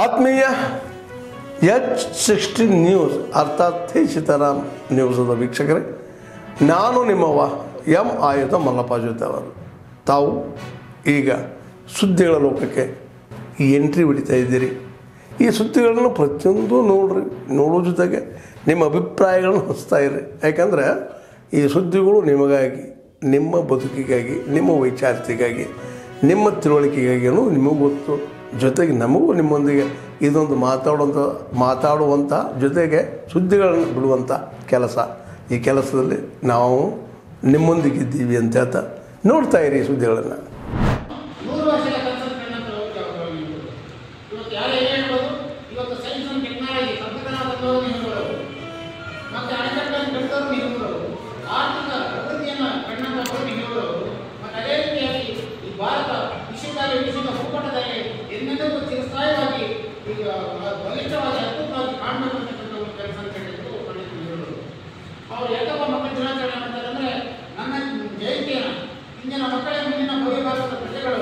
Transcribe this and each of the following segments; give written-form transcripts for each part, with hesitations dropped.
ಆತ್ಮೀಯ H16 news ಅರ್ಥಾತ್ ಸೀತಾರಾಮ್ ನ್ಯೂಸದ ವೀಕ್ಷಕರೇ, ನಾನು ನಿಮ್ಮವ ಎಂ ಆಯುಧ ಮಲ್ಲಪ್ಪ ಜೊತೆ ಅವರು. ತಾವು ಈಗ ಸುದ್ದಿಗಳ ಲೋಕಕ್ಕೆ ಎಂಟ್ರಿ ಹೊಡಿತಾ ಇದ್ದೀರಿ. ಈ ಸುದ್ದಿಗಳನ್ನು ಪ್ರತಿಯೊಂದು ನೋಡೋ ಜೊತೆಗೆ ನಿಮ್ಮ ಅಭಿಪ್ರಾಯಗಳನ್ನು ಹಂಚ್ತಾ ಇರಿ. ಯಾಕಂದರೆ ಈ ಸುದ್ದಿಗಳು ನಿಮಗಾಗಿ, ನಿಮ್ಮ ಬದುಕಿಗಾಗಿ, ನಿಮ್ಮ ವೈಚಾರಿಕೆಗಾಗಿ, ನಿಮ್ಮ ತಿಳುವಳಿಕೆಗಾಗಿಯೂ ನಿಮಗೂ ಗೊತ್ತು. ಜೊತೆಗೆ ನಮಗೂ ನಿಮ್ಮೊಂದಿಗೆ ಇದೊಂದು ಮಾತಾಡುವಂಥ ಜೊತೆಗೆ ಸುದ್ದಿಗಳನ್ನು ಬಿಡುವಂಥ ಕೆಲಸ. ಈ ಕೆಲಸದಲ್ಲಿ ನಾವು ನಿಮ್ಮೊಂದಿಗಿದ್ದೀವಿ ಅಂತ ಹೇಳ್ತಾ ನೋಡ್ತಾ ಇರಿ ಈ ಸುದ್ದಿಗಳನ್ನು. ಭಾರತ ವಿಶ್ವದ ಭೂಪಟದಲ್ಲಿ ಎಲ್ಲೆಲ್ಲೂ ಚಿರಸ್ಥಾಯಿಯಾಗಿ ಈಗ ಬಲಿಷ್ಠವಾಗಿ ಅದ್ಭುತವಾಗಿ ಕಾಣಬೇಕು ಅಂತಕ್ಕಂಥ ಒಂದು ಕೆಲಸ ಅಂತ ಹೇಳಿದ್ರು ಪಂಡಿತರು. ಅವರು ಯಾಕಪ್ಪ ಮಕ್ಕಳ ದಿನಾಚರಣೆ ಮಾಡ್ತಾರೆ ಅಂದರೆ, ನನ್ನ ಜಯಂತಿಯನ್ನು ಇಂದಿನ ಮಕ್ಕಳೇ ಮುಂದಿನ ಭವಿಭಾರತದ ಪ್ರಜೆಗಳು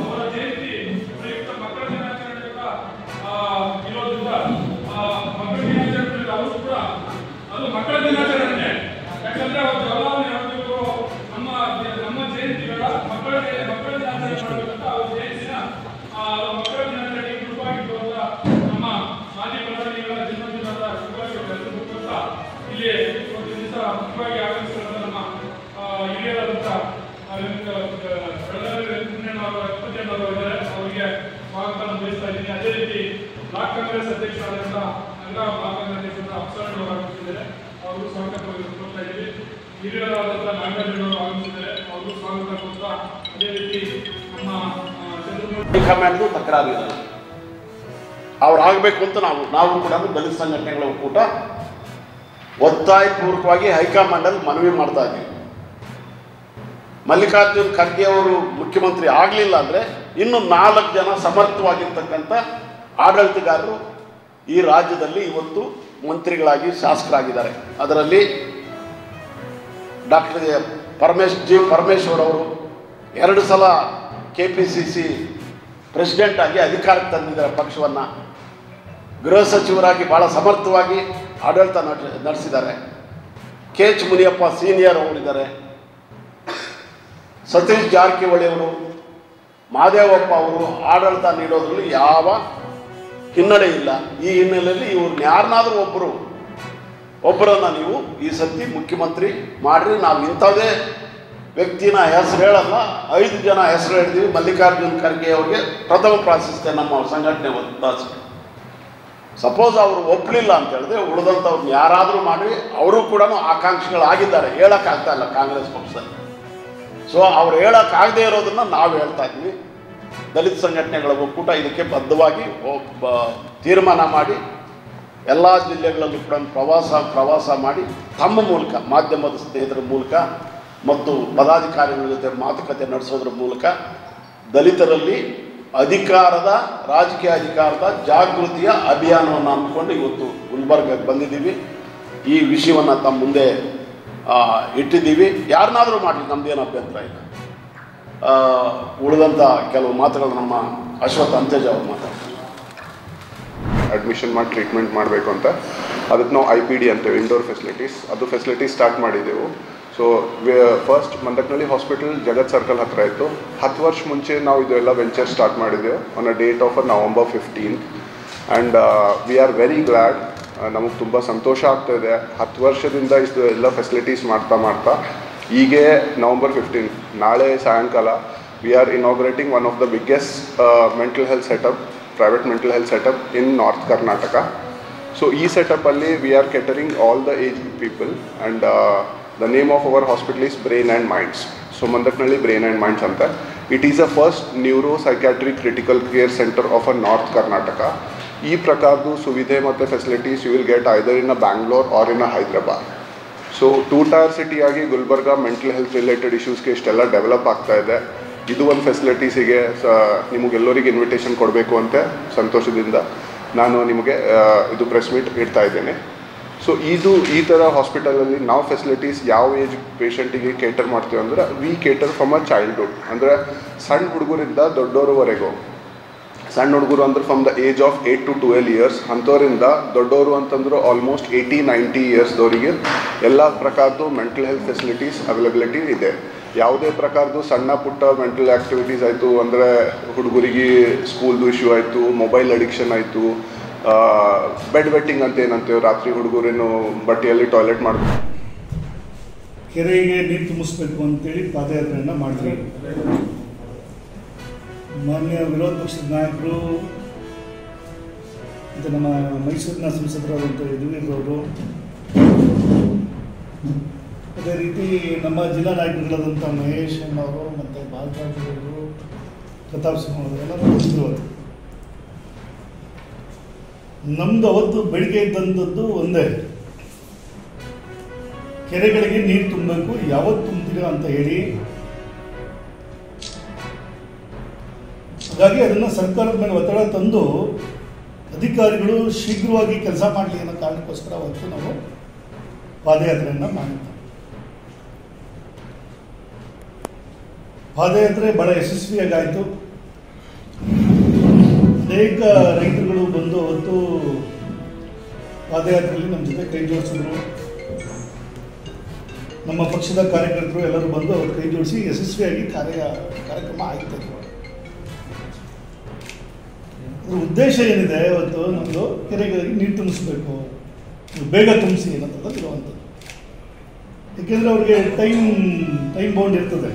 ಅವರ ಜಯಂತಿ ಪ್ರಯುಕ್ತ ಮಕ್ಕಳ ದಿನಾಚರಣೆ ಇರೋದ್ರಿಂದ ಮಕ್ಕಳ ದಿನಾಚರಣೆ ಅವರು ಕೂಡ ಅದು ಮಕ್ಕಳ ದಿನಾಚರಣೆ. ಯಾಕಂದ್ರೆ ಅವರು ಜವಾಬ್ದಾರಿ ಹೇಳಬೇಕು, ನಮ್ಮ ಜಯಂತಿಗಳ ಮಕ್ಕಳ ದಿನಾಚರಣೆ ಮಾಡಬೇಕಂತ ಅವ್ರ ಜಯಂತಿನ ಮಕ್ಕಳ ದಿನಾಚರಣೆ ಗುರುವಾಗಿತ್ತು ಅಂತ ನಮ್ಮ ಮಾಜಿ ಪ್ರಧಾನಿಗಳ ಜನ್ಮದಿನದ ಶುಭಾಶಯಗಳನ್ನು ಅಂತ ಇಲ್ಲಿ ಒಂದು ದಿವಸ ಮುಖ್ಯವಾಗಿ ಆಗಮಿಸಿದ ನಮ್ಮ ಹಿರಿಯರಾದಂಥ ಇದ್ದಾರೆ. ಅವರಿಗೆ ಸ್ವಾಗತ ಬಯಸ್ತಾ ಇದ್ದೀನಿ. ಅದೇ ರೀತಿ ಬ್ಲಾಕ್ ಕಾಂಗ್ರೆಸ್ ಅಧ್ಯಕ್ಷರಾದಂಥ ಬ್ಲಾಕ್ ಕಾಂಗ್ರೆಸ್ ಅಧ್ಯಕ್ಷರ ಅಪ್ಸರಣ್ಣ ಆಗಮಿಸಿದ್ದಾರೆ, ಅವರು ಸ್ವಾಗತ ಕೊಡ್ತಾ ಇದ್ದೀವಿ. ಹಿರಿಯರಾದಂಥ ನಾಗರಾಜನವರು ಆಗಮಿಸಿದ್ದಾರೆ, ಅವರು ಸ್ವಾಗತ ಕೊಡ್ತಾ ಅದೇ ರೀತಿ ನಮ್ಮ ಹೈಕಮಾಂಡ್ಗೂ ತಕರಾರಿಲ್ಲ. ಅವ್ರು ಆಗಬೇಕು ಅಂತ ನಾವು ಕೂಡ ದಲಿತ ಸಂಘಟನೆಗಳ ಒಕ್ಕೂಟ ಒತ್ತಾಯಪೂರ್ವಕವಾಗಿ ಹೈಕಮಾಂಡಲ್ಲಿ ಮನವಿ ಮಾಡ್ತಾ ಇದ್ದೀವಿ. ಮಲ್ಲಿಕಾರ್ಜುನ್ ಖರ್ಗೆ ಅವರು ಮುಖ್ಯಮಂತ್ರಿ ಆಗಲಿಲ್ಲ ಅಂದರೆ ಇನ್ನು 4 ಜನ ಸಮರ್ಥವಾಗಿರ್ತಕ್ಕಂಥ ಆಡಳಿತಗಾರರು ಈ ರಾಜ್ಯದಲ್ಲಿ ಇವತ್ತು ಮಂತ್ರಿಗಳಾಗಿ ಶಾಸಕರಾಗಿದ್ದಾರೆ. ಅದರಲ್ಲಿ ಡಾಕ್ಟರ್ ಪರಮೇಶ್ವರ್ ಅವರು 2 ಸಲ KPCC ಪ್ರೆಸಿಡೆಂಟ್ ಆಗಿ ಅಧಿಕಾರಕ್ಕೆ ತಂದಿದ್ದಾರೆ ಪಕ್ಷವನ್ನು. ಗೃಹ ಸಚಿವರಾಗಿ ಭಾಳ ಸಮರ್ಥವಾಗಿ ಆಡಳಿತ ನಡೆಸಿದ್ದಾರೆ. KH ಮುನಿಯಪ್ಪ ಸೀನಿಯರ್ ಅವರಿದ್ದಾರೆ. ಸತೀಶ್ ಜಾರಕಿಹೊಳಿ ಅವರು, ಮಹದೇವಪ್ಪ ಅವರು ಆಡಳಿತ ನೀಡೋದ್ರಲ್ಲಿ ಯಾವ ಹಿನ್ನಡೆ ಇಲ್ಲ. ಈ ಹಿನ್ನೆಲೆಯಲ್ಲಿ ಇವ್ರನ್ನ ಯಾರನ್ನಾದರೂ ಒಬ್ಬರನ್ನು ನೀವು ಈ ಸತಿ ಮುಖ್ಯಮಂತ್ರಿ ಮಾಡಿರಿ. ನಾವು ಇಂಥದೇ ವ್ಯಕ್ತಿನ ಹೆಸರು ಹೇಳಲ್ಲ, 5 ಜನ ಹೆಸರು ಹೇಳಿದ್ದೀವಿ. ಮಲ್ಲಿಕಾರ್ಜುನ್ ಖರ್ಗೆ ಅವ್ರಿಗೆ ಪ್ರಥಮ ಪ್ರಾಶಸ್ತ್ಯ ನಮ್ಮ ಸಂಘಟನೆ ಒತ್ತಾಸ. ಸಪೋಸ್ ಅವರು ಒಪ್ಪಲಿಲ್ಲ ಅಂತ ಹೇಳಿದ್ರೆ ಉಳಿದಂಥವ್ರನ್ನ ಯಾರಾದರೂ ಮಾಡಿ ಅವರು ಕೂಡ ಆಕಾಂಕ್ಷಿಗಳಾಗಿದ್ದಾರೆ. ಹೇಳೋಕ್ಕಾಗ್ತಾ ಇಲ್ಲ ಕಾಂಗ್ರೆಸ್ ಪಕ್ಷದಲ್ಲಿ. ಸೊ ಅವ್ರು ಹೇಳೋಕ್ಕಾಗದೇ ಇರೋದನ್ನು ನಾವು ಹೇಳ್ತಾ ಇದ್ವಿ. ದಲಿತ ಸಂಘಟನೆಗಳ ಒಕ್ಕೂಟ ಇದಕ್ಕೆ ಬದ್ಧವಾಗಿ ತೀರ್ಮಾನ ಮಾಡಿ ಎಲ್ಲ ಜಿಲ್ಲೆಗಳಲ್ಲೂ ಕೂಡ ಪ್ರವಾಸ ಮಾಡಿ ತಮ್ಮ ಮೂಲಕ, ಮಾಧ್ಯಮದ ಸ್ನೇಹಿತರ ಮೂಲಕ ಮತ್ತು ಪದಾಧಿಕಾರಿಗಳ ಜೊತೆ ಮಾತುಕತೆ ನಡೆಸೋದ್ರ ಮೂಲಕ ದಲಿತರಲ್ಲಿ ರಾಜಕೀಯ ಅಧಿಕಾರದ ಜಾಗೃತಿಯ ಅಭಿಯಾನವನ್ನು ಹಮ್ಮಿಕೊಂಡು ಇವತ್ತು ಗುಲ್ಬರ್ಗಕ್ಕೆ ಬಂದಿದ್ದೀವಿ. ಈ ವಿಷಯವನ್ನು ತಮ್ಮ ಮುಂದೆ ಇಟ್ಟಿದ್ದೀವಿ. ಯಾರನ್ನಾದರೂ ಮಾಡಲಿ, ನಮ್ಮದೇನು ಅಭ್ಯಂತರ ಇಲ್ಲ. ಉಳಿದಂಥ ಕೆಲವು ಮಾತುಗಳು ನಮ್ಮ ಅಶ್ವಥ್ ಅಂತೇಜ್ ಅವರು ಮಾತಾಡ್ತಾರೆ. ಅಡ್ಮಿಷನ್ ಮಾಡಿ ಟ್ರೀಟ್ಮೆಂಟ್ ಮಾಡಬೇಕು ಅಂತ ಅದಕ್ಕೆ ನಾವು IPD ಅಂತೇವೆ, ಇಂಡೋರ್ ಫೆಸಿಲಿಟೀಸ್. ಅದು ಫೆಸಿಲಿಟೀಸ್ ಸ್ಟಾರ್ಟ್ ಮಾಡಿದ್ದೆವು. ಸೊ ಫಸ್ಟ್ ಮಂದಕ್ನಳ್ಳಿ ಹಾಸ್ಪಿಟಲ್ ಜಗತ್ ಸರ್ಕಲ್ ಹತ್ರ ಇತ್ತು. 10 ವರ್ಷ ಮುಂಚೆ ನಾವು ಇದೆಲ್ಲ ವೆಂಚರ್ ಸ್ಟಾರ್ಟ್ ಮಾಡಿದ್ದೆವು on a date of November 15th. And we are very glad. ನಮಗೆ ತುಂಬ ಸಂತೋಷ ಆಗ್ತಾ ಇದೆ. 10 ವರ್ಷದಿಂದ ಇದು ಎಲ್ಲ ಫೆಸಿಲಿಟೀಸ್ ಮಾಡ್ತಾ ಹೀಗೆ November 15th ನಾಳೆ ಸಾಯಂಕಾಲ we are inaugurating one of the biggest private mental health setup in North Karnataka. So ಈ ಸೆಟಪ್ಪಲ್ಲಿ we are catering all the aged people and the name of our hospital is Brain and Minds. So Mandaknalli Brain and Minds anta. It is the first neuropsychiatric critical care center of North Karnataka. ಈ ಪ್ರಕಾರದ್ದು ಸುವಿಧೆ ಮತ್ತು facilities you will get either in Bangalore or in Hyderabad. So 2 tier ಸಿಟಿಯಾಗಿ Gulbarga mental health related ಇಶ್ಯೂಸ್ಗೆ ಇಷ್ಟೆಲ್ಲ develop ಆಗ್ತಾ ಇದೆ. ಇದು ಒಂದು ಫೆಸಿಲಿಟೀಸಿಗೆ ನಿಮಗೆಲ್ಲರಿಗೆ ಇನ್ವಿಟೇಷನ್ ಕೊಡಬೇಕು ಅಂತ ಸಂತೋಷದಿಂದ ನಾನು ನಿಮಗೆ ಇದು ಪ್ರೆಸ್ ಮೀಟ್ ಇಡ್ತಾ ಇದ್ದೇನೆ. ಸೊ ಈ ಥರ ಹಾಸ್ಪಿಟಲಲ್ಲಿ ನಾವು ಫೆಸಿಲಿಟೀಸ್ ಯಾವ ಏಜ್ ಪೇಷಂಟಿಗೆ ಕೇಟರ್ ಮಾಡ್ತೀವಿ ಅಂದರೆ we cater from a childhood, ಅಂದರೆ ಸಣ್ಣ ಹುಡುಗರಿಂದ ದೊಡ್ಡವರವರೆಗೂ ಸಣ್ಣ ಹುಡುಗರು ಅಂದ್ರೆ from the age of 8 to 12 years, ಅಂಥವರಿಂದ ದೊಡ್ಡವರು ಅಂತಂದ್ರೆ ಆಲ್ಮೋಸ್ಟ್ 80-90 ಇಯರ್ಸ್ದವರಿಗೆ ಎಲ್ಲ ಪ್ರಕಾರದ್ದು ಮೆಂಟಲ್ ಹೆಲ್ತ್ ಫೆಸಿಲಿಟೀಸ್ ಅವೈಲಬಿಲಿಟಿ ಇದೆ. ಯಾವುದೇ ಪ್ರಕಾರದ್ದು ಸಣ್ಣ ಪುಟ್ಟ ಮೆಂಟಲ್ ಆ್ಯಕ್ಟಿವಿಟೀಸ್ ಆಯಿತು ಅಂದರೆ ಹುಡುಗರಿಗೆ ಸ್ಕೂಲ್ದು ಇಶ್ಯೂ ಆಯಿತು, ಮೊಬೈಲ್ ಅಡಿಕ್ಷನ್ ಆಯಿತು, ಬೆಡ್ ವೆಟ್ಟಿಂಗ್ ಅಂತ ಏನಂತೇವೆ, ರಾತ್ರಿ ಹುಡುಗರೇನು ಬಟ್ಟೆಯಲ್ಲಿ ಟಾಯ್ಲೆಟ್ ಮಾಡ್ತಾರೆ. ಕೆರೆಗೆ ನೀರು ತುಂಬಿಸ್ಬೇಕು ಅಂತೇಳಿ ಪಾದಯಾತ್ರೆಯನ್ನು ಮಾಡಿದ್ವಿ. ಮಾನ್ಯ ವಿರೋಧ ಪಕ್ಷದ ನಾಯಕರು ಮತ್ತು ನಮ್ಮ ಮೈಸೂರಿನ ಸಂಸದರಾದಂಥ ಯದುವೀರವರು, ಅದೇ ರೀತಿ ನಮ್ಮ ಜಿಲ್ಲಾ ನಾಯಕರುಗಳಾದಂಥ ಮಹೇಶ್ ಅಣ್ಣವರು ಮತ್ತು ಬಾಲರಾಜರು, ಪ್ರತಾಪ್ ಸಿಂಹ ಅವರು ಎಲ್ಲರೂ ಬಂದರು. ನಮ್ಮದು ಅವತ್ತು ಬೆಳಿಗ್ಗೆ ಇದ್ದಂಥದ್ದು ಒಂದೇ, ಕೆರೆಗಳಿಗೆ ನೀರು ತುಂಬಬೇಕು, ಯಾವತ್ತು ತುಂಬ್ತೀರೋ ಅಂತ ಹೇಳಿ. ಹಾಗಾಗಿ ಅದನ್ನು ಸರ್ಕಾರದ ಮೇಲೆ ಒತ್ತಡ ತಂದು ಅಧಿಕಾರಿಗಳು ಶೀಘ್ರವಾಗಿ ಕೆಲಸ ಮಾಡಲಿ ಅನ್ನೋ ಕಾರಣಕ್ಕೋಸ್ಕರ ಅವತ್ತು ನಾವು ಪಾದಯಾತ್ರೆಯನ್ನು ಮಾಡಿದ್ವಿ. ಪಾದಯಾತ್ರೆ ಬಹಳ ಯಶಸ್ವಿಯಾಗಾಯಿತು. ಅನೇಕ ರೈತರುಗಳು ಬಂದು ಅವತ್ತು ಪಾದಯಾತ್ರೆಯಲ್ಲಿ ನಮ್ಮ ಜೊತೆ ಕೈ ಜೋಡಿಸಿದ್ರು. ನಮ್ಮ ಪಕ್ಷದ ಕಾರ್ಯಕರ್ತರು ಎಲ್ಲರೂ ಬಂದು ಅವ್ರು ಕೈ ಜೋಡಿಸಿ ಯಶಸ್ವಿಯಾಗಿ ಕಾರ್ಯಕ್ರಮ ಆಯಿತು. ಅದ್ರ ಉದ್ದೇಶ ಏನಿದೆ, ಇವತ್ತು ನಮ್ಮದು ಕೆರೆಗಳಿಗೆ ನೀರು ತುಂಬಿಸ್ಬೇಕು, ಬೇಗ ತುಂಬಿಸಿ ಅನ್ನೋದು ಇರುವಂಥದ್ದು. ಏಕೆಂದರೆ ಅವ್ರಿಗೆ ಟೈಮ್ ಬೌಂಡ್ ಇರ್ತದೆ.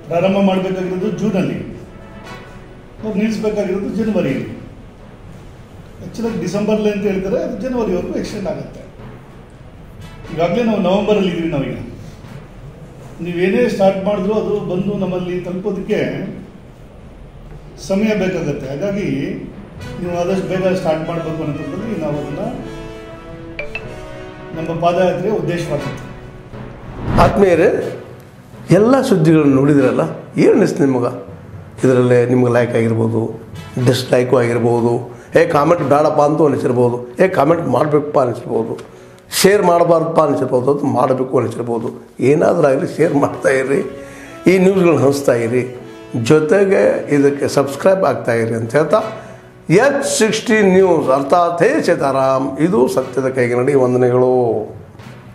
ಪ್ರಾರಂಭ ಮಾಡಬೇಕಾಗಿರೋದು ಜೂನಲ್ಲಿ, ಅವ್ರು ನಿಲ್ಲಿಸಬೇಕಾಗಿರೋದು ಜನವರಿಯಲ್ಲಿ. ಆ್ಯಕ್ಚುಲಾಗಿ ಡಿಸೆಂಬರ್ಲಿ ಅಂತ ಹೇಳ್ತಾರೆ, ಅದು ಜನವರಿವರೆಗೂ ಎಕ್ಸ್ಟೆಂಡ್ ಆಗುತ್ತೆ. ಈಗಾಗಲೇ ನಾವು ನವಂಬರಲ್ಲಿ ಇದ್ದೀವಿ. ನಾವೀಗ ನೀವೇನೇ ಸ್ಟಾರ್ಟ್ ಮಾಡಿದ್ರು ಅದು ಬಂದು ನಮ್ಮಲ್ಲಿ ತಲುಪೋದಕ್ಕೆ ಸಮಯ ಬೇಕಾಗುತ್ತೆ. ಹಾಗಾಗಿ ನೀವು ಆದಷ್ಟು ಬೇಗ ಸ್ಟಾರ್ಟ್ ಮಾಡಬೇಕು ಅನ್ನೋದ್ರಲ್ಲಿ ನಾವು ಅದನ್ನು ನಮ್ಮ ಪಾದಯಾತ್ರೆಯ ಉದ್ದೇಶವಾಗಿತ್ತು. ಆತ್ಮೀಯರೇ, ಎಲ್ಲ ಸುದ್ದಿಗಳನ್ನು ನೋಡಿದ್ರಲ್ಲ, ಏನು ಅನಿಸ್ತು ನಿಮಗೆ? ಇದರಲ್ಲೇ ನಿಮ್ಗೆ ಲೈಕ್ ಆಗಿರ್ಬೋದು, ಡಿಸ್ಲೈಕು ಆಗಿರ್ಬೋದು, ಕಾಮೆಂಟ್ ಬೇಡಪ್ಪ ಅಂತೂ ಅನಿಸಿರ್ಬೋದು, ಕಾಮೆಂಟ್ ಮಾಡಬೇಕಪ್ಪ ಅನಿಸಿರ್ಬೋದು, ಶೇರ್ ಮಾಡಬಾರ್ದಪ್ಪ ಅನಿಸಿರ್ಬೋದು, ಅದು ಮಾಡಬೇಕು ಅನಿಸಿರ್ಬೋದು. ಏನಾದರೂ ಆಗಲಿ ಶೇರ್ ಮಾಡ್ತಾಯಿರಿ, ಈ ನ್ಯೂಸ್ಗಳನ್ನ ಹಂಚ್ತಾ ಇರಿ, ಜೊತೆಗೆ ಇದಕ್ಕೆ ಸಬ್ಸ್ಕ್ರೈಬ್ ಆಗ್ತಾಯಿರಿ ಅಂತ ಹೇಳ್ತಾ, H16 ನ್ಯೂಸ್ ಅರ್ಥಾತ್ ಹೇ ಸೀತಾರಾಮ್, ಇದು ಸತ್ಯದ ಕೈಗೆ ನಡಿ. ವಂದನೆಗಳು.